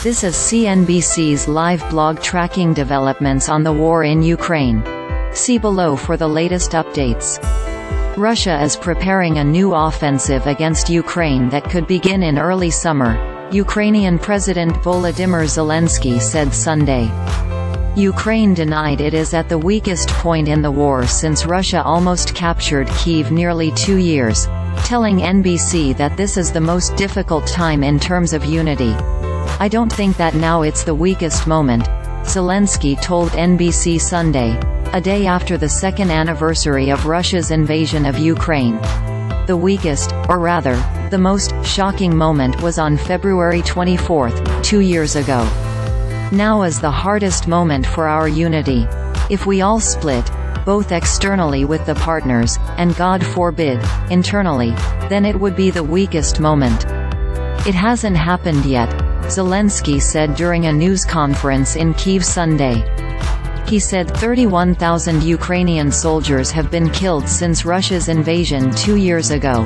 This is CNBC's live blog tracking developments on the war in Ukraine. See below for the latest updates. Russia is preparing a new offensive against Ukraine that could begin in early summer, Ukrainian President Volodymyr Zelensky said Sunday. Ukraine denied it is at the weakest point in the war since Russia almost captured Kyiv nearly 2 years, telling NBC that this is the most difficult time in terms of unity. "I don't think that now it's the weakest moment," Zelensky told NBC Sunday, a day after the second anniversary of Russia's invasion of Ukraine. The weakest, or rather, the most shocking moment was on February 24, 2 years ago. Now is the hardest moment for our unity. If we all split, both externally with the partners, and God forbid, internally, then it would be the weakest moment. It hasn't happened yet, Zelensky said during a news conference in Kyiv Sunday. He said 31,000 Ukrainian soldiers have been killed since Russia's invasion 2 years ago.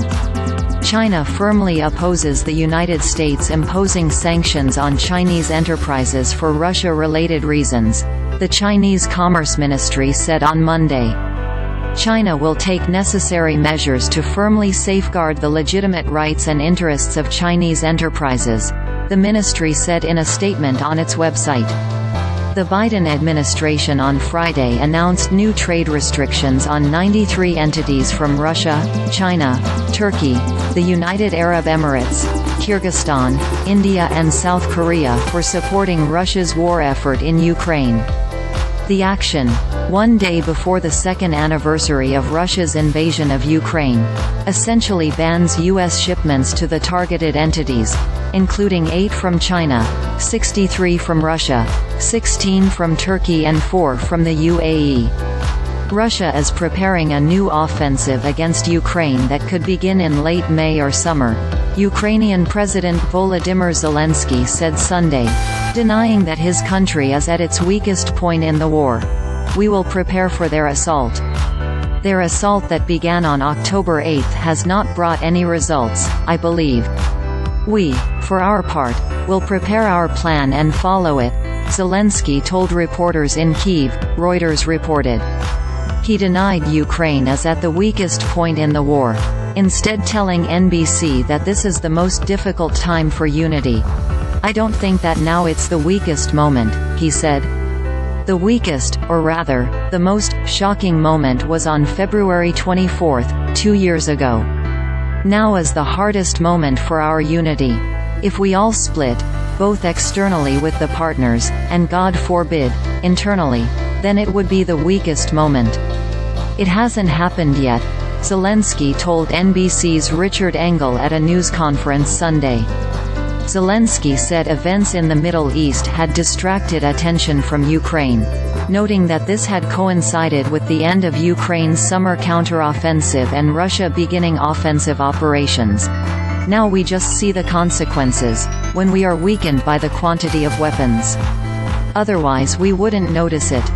China firmly opposes the United States imposing sanctions on Chinese enterprises for Russia-related reasons, the Chinese Commerce Ministry said on Monday. China will take necessary measures to firmly safeguard the legitimate rights and interests of Chinese enterprises, the ministry said in a statement on its website. The Biden administration on Friday announced new trade restrictions on 93 entities from Russia, China, Turkey, the United Arab Emirates, Kyrgyzstan, India and South Korea for supporting Russia's war effort in Ukraine. The action, one day before the second anniversary of Russia's invasion of Ukraine, essentially bans U.S. shipments to the targeted entities, including 8 from China, 63 from Russia, 16 from Turkey and 4 from the UAE. Russia is preparing a new offensive against Ukraine that could begin in late May or summer, Ukrainian President Volodymyr Zelensky said Sunday, denying that his country is at its weakest point in the war. "We will prepare for their assault. Their assault that began on October 8 has not brought any results, I believe. We, for our part, will prepare our plan and follow it," Zelensky told reporters in Kyiv, Reuters reported. He denied Ukraine is at the weakest point in the war, instead telling NBC that this is the most difficult time for unity. "I don't think that now it's the weakest moment," he said. The weakest, or rather, the most shocking moment was on February 24, 2 years ago. Now is the hardest moment for our unity. If we all split, both externally with the partners, and God forbid, internally, then it would be the weakest moment. It hasn't happened yet, Zelensky told NBC's Richard Engel at a news conference Sunday. Zelensky said events in the Middle East had distracted attention from Ukraine, noting that this had coincided with the end of Ukraine's summer counteroffensive and Russia beginning offensive operations. "Now we just see the consequences, when we are weakened by the quantity of weapons. Otherwise we wouldn't notice it,"